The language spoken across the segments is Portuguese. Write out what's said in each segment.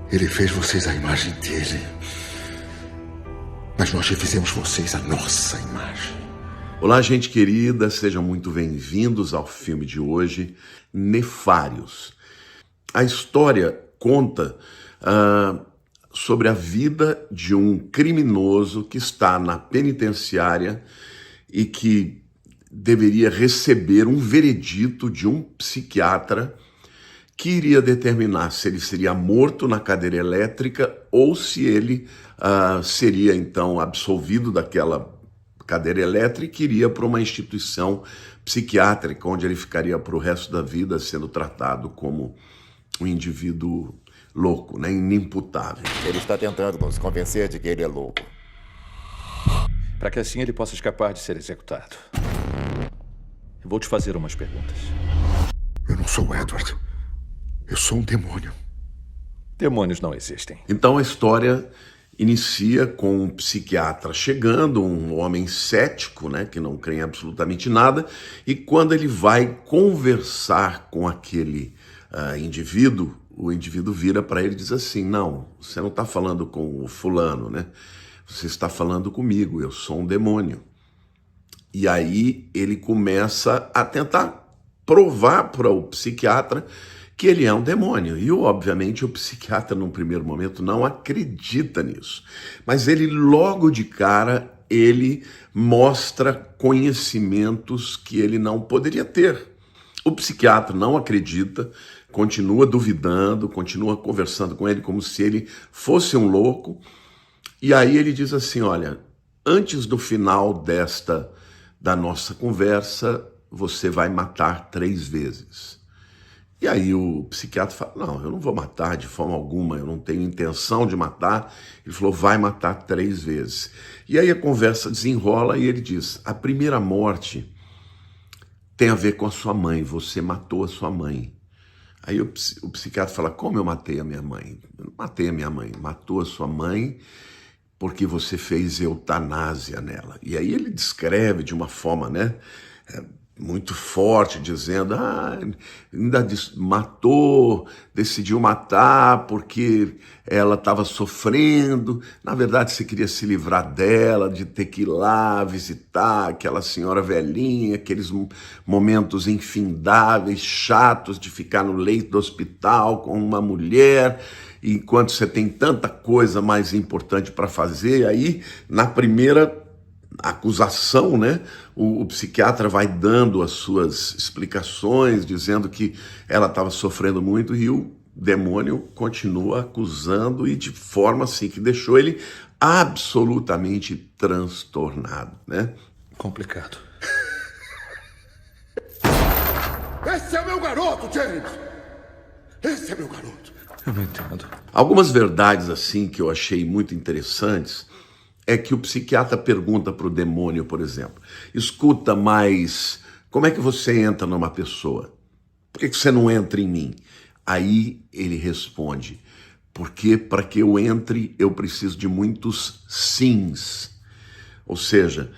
Ele fez vocês à imagem dele. Mas nós refizemos vocês à nossa imagem. Olá, gente querida, sejam muito bem-vindos ao filme de hoje, Nefários. A história conta sobre a vida de um criminoso que está na penitenciária e que deveria receber um veredito de um psiquiatra que iria determinar se ele seria morto na cadeira elétrica ou se ele seria, então, absolvido daquela cadeira elétrica e iria para uma instituição psiquiátrica, onde ele ficaria para o resto da vida sendo tratado como um indivíduo louco, né, inimputável. Ele está tentando nos convencer de que ele é louco. Para que assim ele possa escapar de ser executado. Eu vou te fazer umas perguntas. Eu não sou o Edward. Eu sou um demônio. Demônios não existem. Então a história inicia com um psiquiatra chegando, um homem cético, né, que não crê em absolutamente nada, e quando ele vai conversar com aquele indivíduo, o indivíduo vira para ele e diz assim: não, você não está falando com o fulano, né? Você está falando comigo, eu sou um demônio. E aí ele começa a tentar provar para o psiquiatra que ele é um demônio. E, obviamente, o psiquiatra, num primeiro momento, não acredita nisso. Mas ele, logo de cara, ele mostra conhecimentos que ele não poderia ter. O psiquiatra não acredita, continua duvidando, continua conversando com ele como se ele fosse um louco. E aí ele diz assim: olha, antes do final da nossa conversa, você vai matar 3 vezes. E aí o psiquiatra fala: não, eu não vou matar de forma alguma, eu não tenho intenção de matar. Ele falou: vai matar 3 vezes. E aí a conversa desenrola e ele diz: a primeira morte tem a ver com a sua mãe, você matou a sua mãe. Aí o psiquiatra fala: como eu matei a minha mãe? Eu não matei a minha mãe, matou a sua mãe porque você fez eutanásia nela. E aí ele descreve de uma forma, né, muito forte, dizendo: ainda matou, decidiu matar porque ela estava sofrendo. Na verdade, você queria se livrar dela, de ter que ir lá visitar aquela senhora velhinha, aqueles momentos infindáveis, chatos de ficar no leito do hospital com uma mulher, enquanto você tem tanta coisa mais importante para fazer. Aí, na primeira acusação, né, o psiquiatra vai dando as suas explicações, dizendo que ela estava sofrendo muito, e o demônio continua acusando, e de forma assim que deixou ele absolutamente transtornado, né? Complicado. Esse é meu garoto, James! Esse é meu garoto! Eu não entendo. Algumas verdades assim que eu achei muito interessantes é que o psiquiatra pergunta para o demônio, por exemplo: escuta, mas como é que você entra numa pessoa? Por que você não entra em mim? Aí ele responde: porque para que eu entre, eu preciso de muitos sims. Ou seja,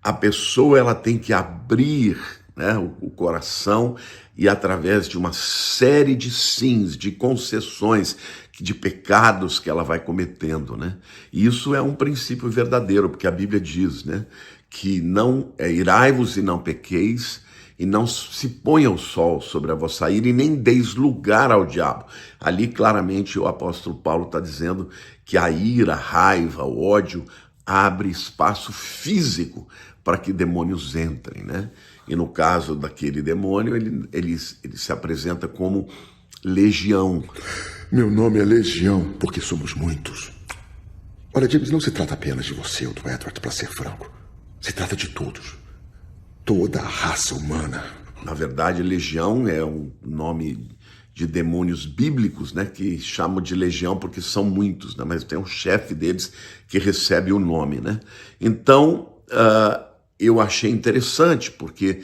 a pessoa ela tem que abrir, né, o coração, e através de uma série de sims, de concessões, de pecados que ela vai cometendo, né? E isso é um princípio verdadeiro, porque a Bíblia diz, né, que não irai-vos e não pequeis, e não se ponha o sol sobre a vossa ira, e nem deis lugar ao diabo. Ali claramente o apóstolo Paulo está dizendo que a ira, a raiva, o ódio abre espaço físico para que demônios entrem, né? E no caso daquele demônio, ele se apresenta como Legião. Meu nome é Legião, porque somos muitos. Olha, James, não se trata apenas de você ou do Edward, para ser franco. Se trata de todos. Toda a raça humana. Na verdade, Legião é um nome de demônios bíblicos, né, que chamam de legião porque são muitos, né, mas tem um chefe deles que recebe o nome, né? Então, eu achei interessante, porque,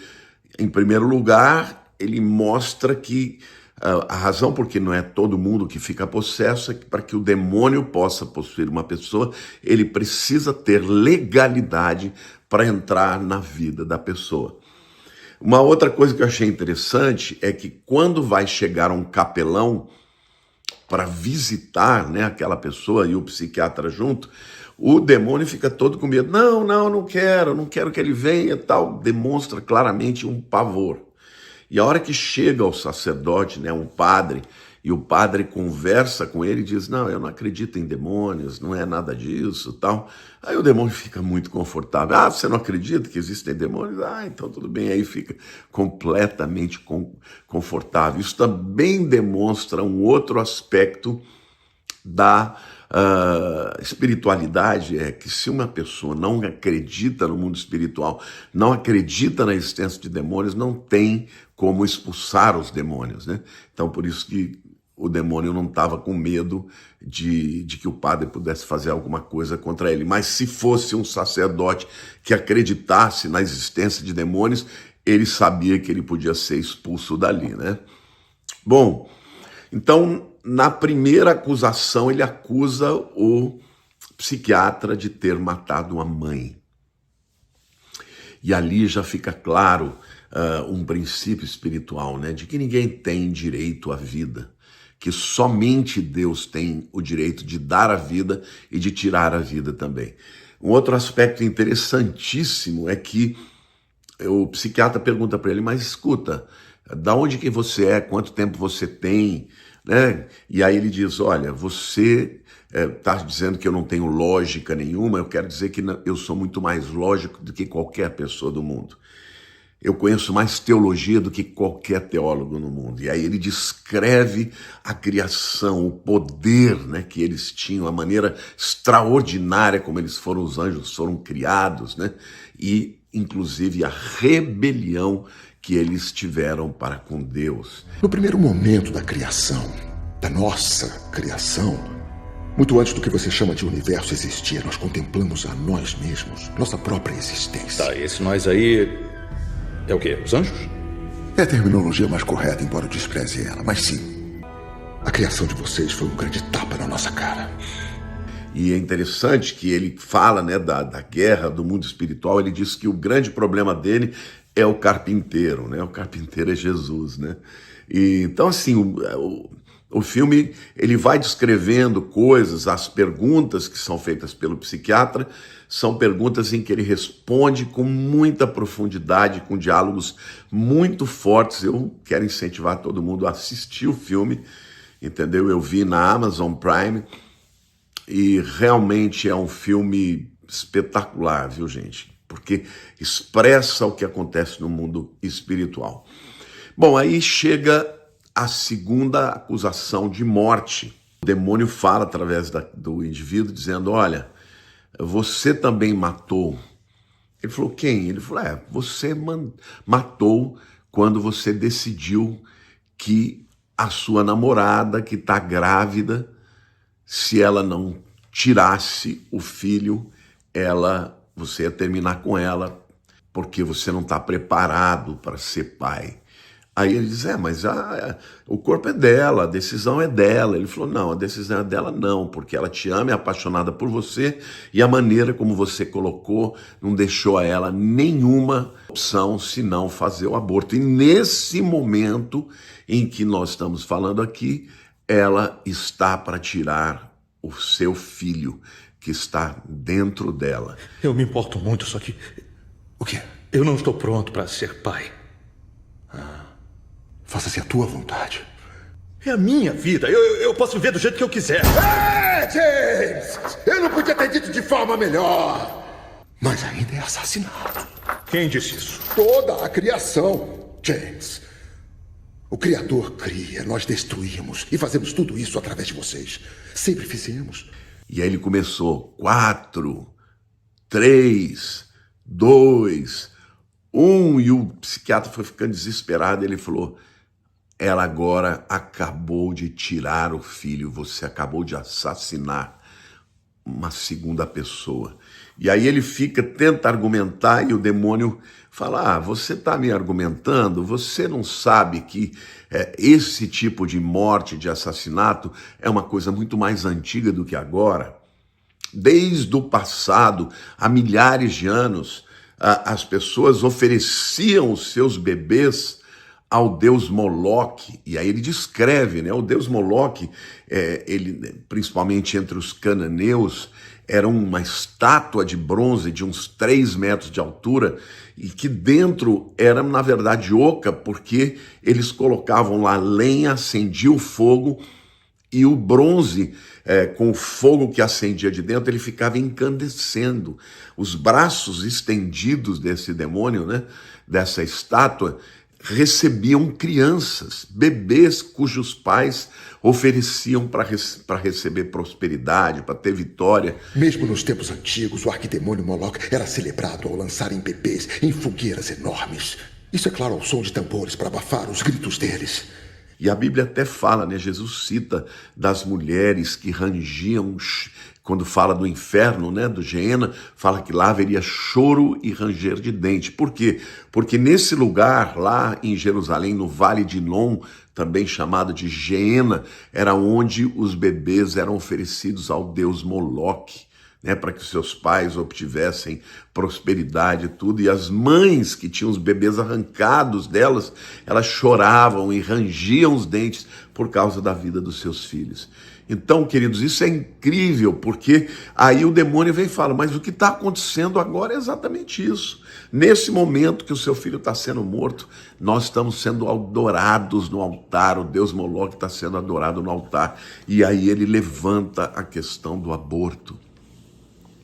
em primeiro lugar, ele mostra que a razão porque não é todo mundo que fica possesso é que para que o demônio possa possuir uma pessoa, ele precisa ter legalidade para entrar na vida da pessoa. Uma outra coisa que eu achei interessante é que quando vai chegar um capelão para visitar, né, aquela pessoa e o psiquiatra junto, o demônio fica todo com medo. Não quero que ele venha, tal. Demonstra claramente um pavor. E a hora que chega ao sacerdote, né, um padre, e o padre conversa com ele e diz, não, eu não acredito em demônios, não é nada disso, tal. Aí o demônio fica muito confortável. Ah, você não acredita que existem demônios? Ah, então tudo bem. Aí fica completamente confortável. Isso também demonstra um outro aspecto da espiritualidade, é que se uma pessoa não acredita no mundo espiritual, não acredita na existência de demônios, não tem como expulsar os demônios, né? Então, por isso que o demônio não estava com medo de que o padre pudesse fazer alguma coisa contra ele. Mas se fosse um sacerdote que acreditasse na existência de demônios, ele sabia que ele podia ser expulso dali, né? Bom, então, na primeira acusação, ele acusa o psiquiatra de ter matado a mãe. E ali já fica claro um princípio espiritual, né? De que ninguém tem direito à vida, que somente Deus tem o direito de dar a vida e de tirar a vida também. Um outro aspecto interessantíssimo é que o psiquiatra pergunta para ele, mas escuta, da onde que você é, quanto tempo você tem, né? E aí ele diz, olha, você está dizendo que eu não tenho lógica nenhuma, eu quero dizer que eu sou muito mais lógico do que qualquer pessoa do mundo. Eu conheço mais teologia do que qualquer teólogo no mundo. E aí ele descreve a criação, o poder, né, que eles tinham, a maneira extraordinária como os anjos foram criados, né? E inclusive a rebelião que eles tiveram para com Deus. No primeiro momento da criação, da nossa criação, muito antes do que você chama de universo existir, nós contemplamos a nós mesmos, nossa própria existência. Tá, esse nós aí é o quê? Os anjos? É a terminologia mais correta, embora eu despreze ela, mas sim, a criação de vocês foi um grande tapa na nossa cara. E é interessante que ele fala, né, da guerra do mundo espiritual, ele diz que o grande problema dele é o carpinteiro, né? O carpinteiro é Jesus, né? E, então, assim, o filme ele vai descrevendo coisas, as perguntas que são feitas pelo psiquiatra são perguntas em que ele responde com muita profundidade, com diálogos muito fortes. Eu quero incentivar todo mundo a assistir o filme, entendeu? Eu vi na Amazon Prime e realmente é um filme espetacular, viu, gente? Porque expressa o que acontece no mundo espiritual. Bom, aí chega a segunda acusação de morte. O demônio fala através do indivíduo, dizendo, olha, você também matou. Ele falou, quem? Ele falou, você matou quando você decidiu que a sua namorada, que está grávida, se ela não tirasse o filho, você ia terminar com ela, porque você não está preparado para ser pai. Aí ele diz, mas o corpo é dela, a decisão é dela. Ele falou, não, a decisão é dela não, porque ela te ama, é apaixonada por você, e a maneira como você colocou não deixou a ela nenhuma opção senão fazer o aborto. E nesse momento em que nós estamos falando aqui, ela está para tirar o seu filho, que está dentro dela. Eu me importo muito, só que O quê? eu não estou pronto para ser pai. Faça-se a tua vontade. É a minha vida. Eu posso viver do jeito que eu quiser. James! Eu não podia ter dito de forma melhor. Mas ainda é assassinato. Quem disse isso? Toda a criação, James. O Criador cria, nós destruímos e fazemos tudo isso através de vocês. Sempre fizemos. E aí ele começou, 4, 3, 2, 1, e o psiquiatra foi ficando desesperado. Ele falou, ela agora acabou de tirar o filho, você acabou de assassinar uma segunda pessoa. E aí ele tenta argumentar, e o demônio fala, você está me argumentando, você não sabe que esse tipo de morte, de assassinato, é uma coisa muito mais antiga do que agora. Desde o passado, há milhares de anos, as pessoas ofereciam os seus bebês ao deus Moloque, e aí ele descreve, né? O deus Moloque, ele, principalmente entre os cananeus, era uma estátua de bronze de uns 3 metros de altura e que dentro era, na verdade, oca, porque eles colocavam lá lenha, acendia o fogo e o bronze, com o fogo que acendia de dentro, ele ficava incandescendo. Os braços estendidos desse demônio, né, dessa estátua, recebiam crianças, bebês cujos pais ofereciam para receber prosperidade, para ter vitória. Mesmo nos tempos antigos, o arquidemônio Moloch era celebrado ao lançarem bebês em fogueiras enormes. Isso é claro ao som de tambores para abafar os gritos deles. E a Bíblia até fala, né? Jesus cita das mulheres que rangiam, quando fala do inferno, né? Do Geena, fala que lá haveria choro e ranger de dente. Por quê? Porque nesse lugar, lá em Jerusalém, no Vale de Inom, também chamado de Geena, era onde os bebês eram oferecidos ao deus Moloque, né, para que seus pais obtivessem prosperidade e tudo, e as mães que tinham os bebês arrancados delas, elas choravam e rangiam os dentes por causa da vida dos seus filhos. Então, queridos, isso é incrível, porque aí o demônio vem e fala, mas o que está acontecendo agora é exatamente isso. Nesse momento que o seu filho está sendo morto, nós estamos sendo adorados no altar, o deus Moloque está sendo adorado no altar, e aí ele levanta a questão do aborto,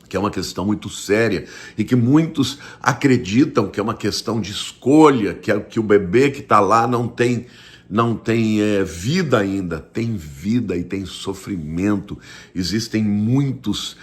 que é uma questão muito séria e que muitos acreditam que é uma questão de escolha, que o bebê que está lá não tem vida ainda. Tem vida e tem sofrimento. Existem muitos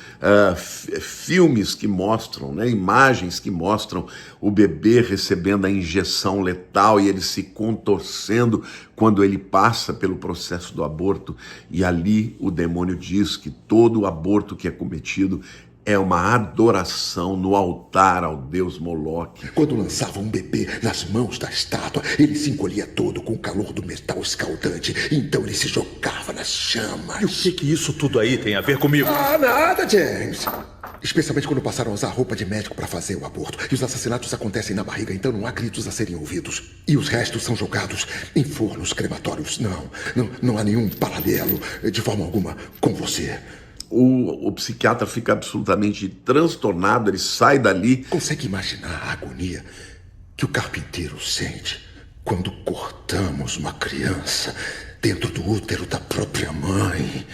filmes que mostram, né, imagens que mostram o bebê recebendo a injeção letal e ele se contorcendo quando ele passa pelo processo do aborto. E ali o demônio diz que todo aborto que é cometido é uma adoração no altar ao deus Moloque. Quando lançava um bebê nas mãos da estátua, ele se encolhia todo com o calor do metal escaldante. Então ele se jogava nas chamas. E o que isso tudo aí tem a ver comigo? Ah, nada, James. Especialmente quando passaram a usar roupa de médico para fazer o aborto. E os assassinatos acontecem na barriga, então não há gritos a serem ouvidos. E os restos são jogados em fornos crematórios. Não há nenhum paralelo, de forma alguma, com você. O psiquiatra fica absolutamente transtornado, ele sai dali. Consegue imaginar a agonia que o carpinteiro sente quando cortamos uma criança dentro do útero da própria mãe?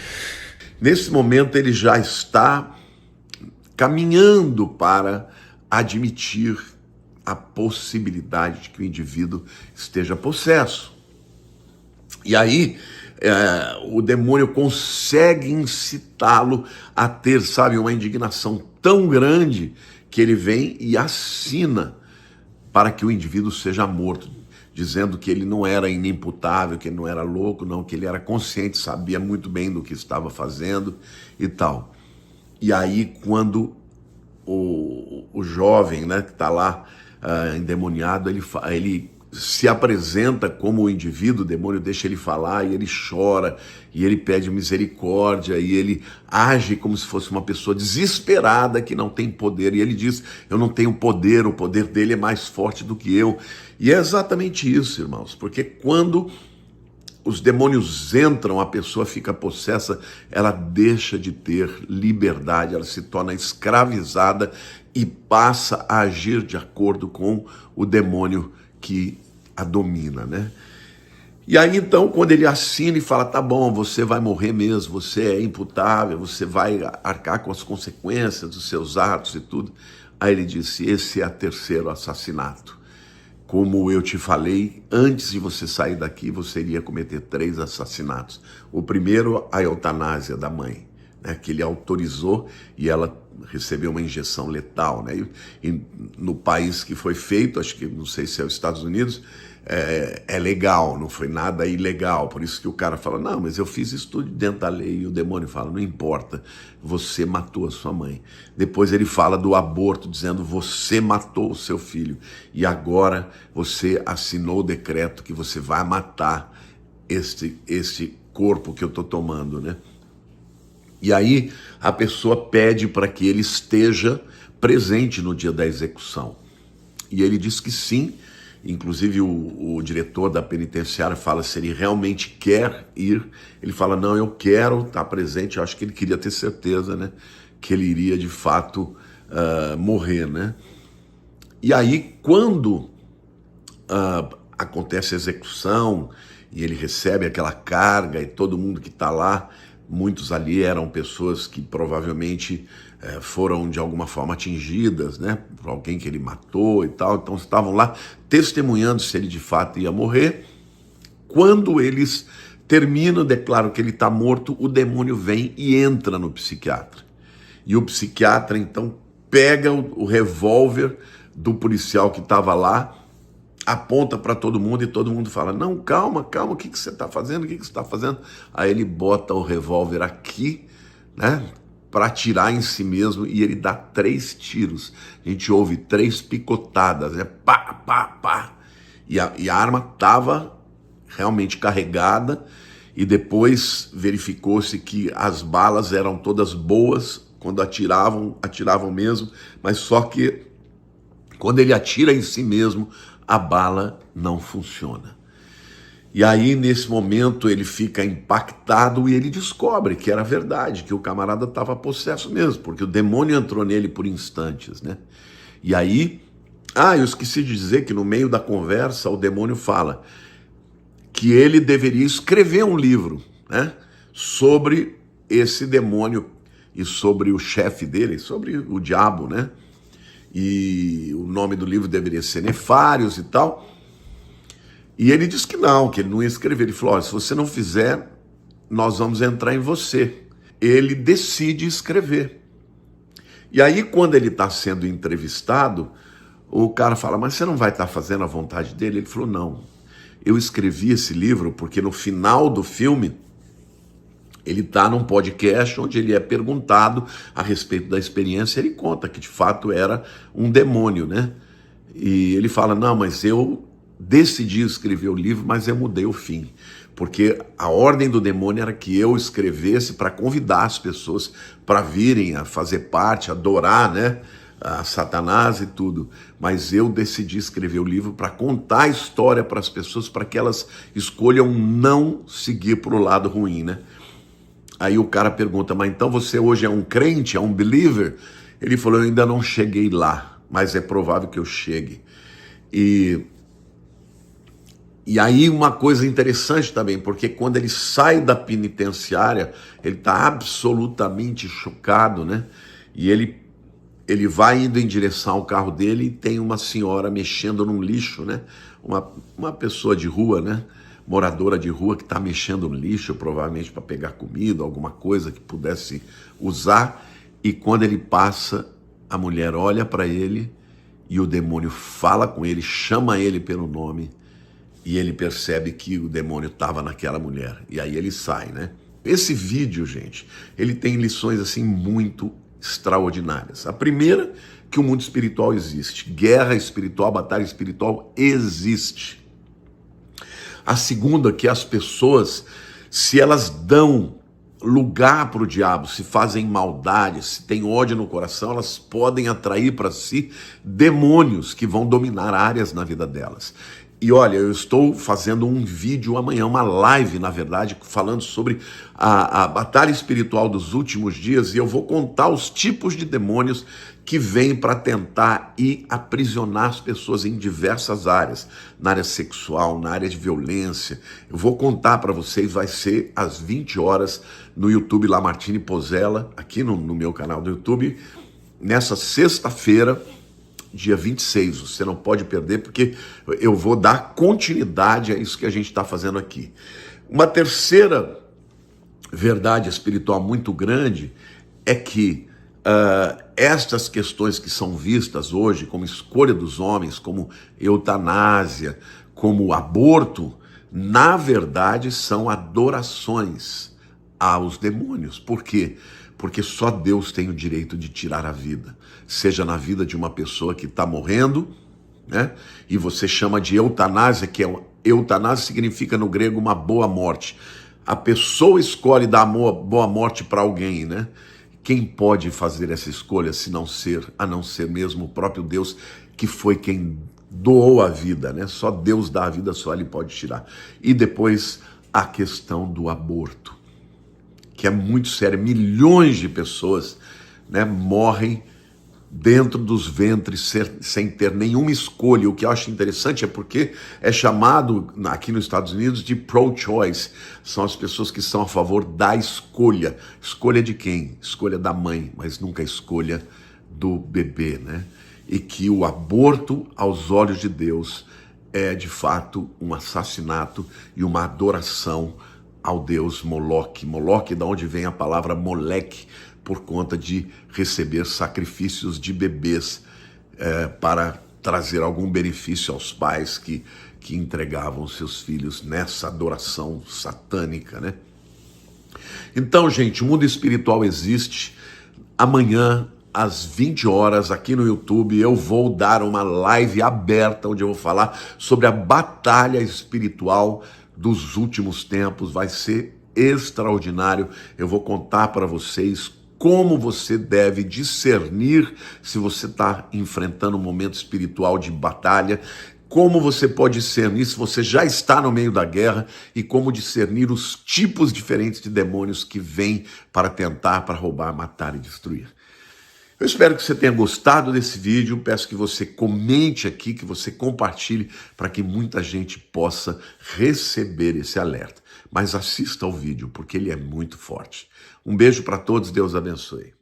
Nesse momento ele já está caminhando para admitir a possibilidade de que o indivíduo esteja possesso. E aí o demônio consegue incitá-lo a ter, sabe, uma indignação tão grande que ele vem e assina para que o indivíduo seja morto, dizendo que ele não era inimputável, que ele não era louco, não, que ele era consciente, sabia muito bem do que estava fazendo e tal. E aí, quando o jovem, né, que está lá endemoniado, ele se apresenta como o indivíduo, o demônio deixa ele falar e ele chora, e ele pede misericórdia, e ele age como se fosse uma pessoa desesperada que não tem poder, e ele diz, eu não tenho poder, o poder dele é mais forte do que eu. E é exatamente isso, irmãos, porque quando os demônios entram, a pessoa fica possessa, ela deixa de ter liberdade, ela se torna escravizada e passa a agir de acordo com o demônio que a domina, né? E aí então, quando ele assina e fala, tá bom, você vai morrer mesmo, você é imputável, você vai arcar com as consequências dos seus atos e tudo, aí ele disse, esse é o 3º assassinato. Como eu te falei, antes de você sair daqui, você iria cometer 3 assassinatos. O primeiro, a eutanásia da mãe, né, que ele autorizou e ela recebeu uma injeção letal, né? E no país que foi feito, acho que não sei se é os Estados Unidos, é legal, não foi nada ilegal. Por isso que o cara fala, não, mas eu fiz isso tudo dentro da lei. E o demônio fala, não importa, você matou a sua mãe. Depois ele fala do aborto, dizendo, você matou o seu filho. E agora você assinou o decreto que você vai matar este corpo que eu estou tomando, né? E aí a pessoa pede para que ele esteja presente no dia da execução. E ele diz que sim, Inclusive o diretor da penitenciária fala se ele realmente quer ir. Ele fala, não, eu quero estar presente. Eu acho que ele queria ter certeza, né, que ele iria de fato morrer, né? E aí, quando acontece a execução e ele recebe aquela carga e todo mundo que está lá, muitos ali eram pessoas que provavelmente foram de alguma forma atingidas, né, por alguém que ele matou e tal, então estavam lá testemunhando se ele de fato ia morrer. Quando eles terminam, declaram que ele está morto, o demônio vem e entra no psiquiatra. E o psiquiatra então pega o revólver do policial que estava lá, aponta para todo mundo e todo mundo fala, não, calma, calma, o que você está fazendo, o que você está fazendo? Aí ele bota o revólver aqui, né, para atirar em si mesmo, e ele dá 3 tiros. A gente ouve 3 picotadas, né, pá, pá, pá. E a arma estava realmente carregada, e depois verificou-se que as balas eram todas boas, quando atiravam mesmo, mas só que quando ele atira em si mesmo, a bala não funciona. E aí, nesse momento, ele fica impactado e ele descobre que era verdade, que o camarada estava possesso mesmo, porque o demônio entrou nele por instantes, né? E aí, eu esqueci de dizer que no meio da conversa o demônio fala que ele deveria escrever um livro, né, sobre esse demônio e sobre o chefe dele, sobre o diabo, né? E o nome do livro deveria ser Nefários e tal. E ele disse que ele não ia escrever. Ele falou, olha, se você não fizer, nós vamos entrar em você. Ele decide escrever. E aí, quando ele está sendo entrevistado, o cara fala, mas você não vai estar fazendo a vontade dele? Ele falou, não, eu escrevi esse livro porque no final do filme, ele está num podcast onde ele é perguntado a respeito da experiência, ele conta que de fato era um demônio, né? E ele fala, não, mas eu decidi escrever o livro, mas eu mudei o fim, porque a ordem do demônio era que eu escrevesse para convidar as pessoas para virem a fazer parte, adorar, né, a Satanás e tudo, mas eu decidi escrever o livro para contar a história para as pessoas, para que elas escolham não seguir para o lado ruim, né? Aí o cara pergunta, mas então você hoje é um crente, é um believer? Ele falou, eu ainda não cheguei lá, mas é provável que eu chegue. E aí uma coisa interessante também, porque quando ele sai da penitenciária, ele está absolutamente chocado, né? E ele vai indo em direção ao carro dele e tem uma senhora mexendo num lixo, né? Uma pessoa de rua, né? Moradora de rua que está mexendo no lixo, provavelmente para pegar comida, alguma coisa que pudesse usar. E quando ele passa, a mulher olha para ele e o demônio fala com ele, chama ele pelo nome, e ele percebe que o demônio estava naquela mulher. E aí ele sai, né? Esse vídeo, gente, ele tem lições assim muito extraordinárias. A primeira, que o mundo espiritual existe. Guerra espiritual, batalha espiritual existe. A segunda, que as pessoas, se elas dão lugar para o diabo, se fazem maldade, se tem ódio no coração, elas podem atrair para si demônios que vão dominar áreas na vida delas. E olha, eu estou fazendo um vídeo amanhã, uma live, na verdade, falando sobre a batalha espiritual dos últimos dias, e eu vou contar os tipos de demônios que vêm para tentar ir aprisionar as pessoas em diversas áreas, na área sexual, na área de violência. Eu vou contar para vocês, vai ser às 20 horas no YouTube Lamartine Pozzella, aqui no meu canal do YouTube, nessa sexta-feira, dia 26, você não pode perder, porque eu vou dar continuidade a isso que a gente está fazendo aqui. Uma terceira verdade espiritual muito grande é que estas questões que são vistas hoje como escolha dos homens, como eutanásia, como aborto, na verdade são adorações aos demônios. Por quê? Porque só Deus tem o direito de tirar a vida, seja na vida de uma pessoa que está morrendo, né? E você chama de eutanásia, que eutanásia significa no grego uma boa morte. A pessoa escolhe dar boa morte para alguém, né? Quem pode fazer essa escolha a não ser mesmo o próprio Deus, que foi quem doou a vida, né? Só Deus dá a vida, só Ele pode tirar. E depois a questão do aborto, que é muito séria. Milhões de pessoas, né, morrem dentro dos ventres sem ter nenhuma escolha. O que eu acho interessante é porque é chamado aqui nos Estados Unidos de pro-choice. São as pessoas que são a favor da escolha. Escolha de quem? Escolha da mãe, mas nunca a escolha do bebê, né? E que o aborto, aos olhos de Deus, é de fato um assassinato e uma adoração ao deus Moloque. Moloque, da onde vem a palavra Moleque, por conta de receber sacrifícios de bebês para trazer algum benefício aos pais que entregavam seus filhos nessa adoração satânica, né? Então, gente, o mundo espiritual existe. Amanhã, às 20 horas, aqui no YouTube, eu vou dar uma live aberta, onde eu vou falar sobre a batalha espiritual dos últimos tempos. Vai ser extraordinário. Eu vou contar para vocês como você deve discernir se você está enfrentando um momento espiritual de batalha, como você pode discernir se você já está no meio da guerra e como discernir os tipos diferentes de demônios que vêm para tentar, para roubar, matar e destruir. Eu espero que você tenha gostado desse vídeo, peço que você comente aqui, que você compartilhe para que muita gente possa receber esse alerta. Mas assista ao vídeo, porque ele é muito forte. Um beijo para todos, Deus abençoe.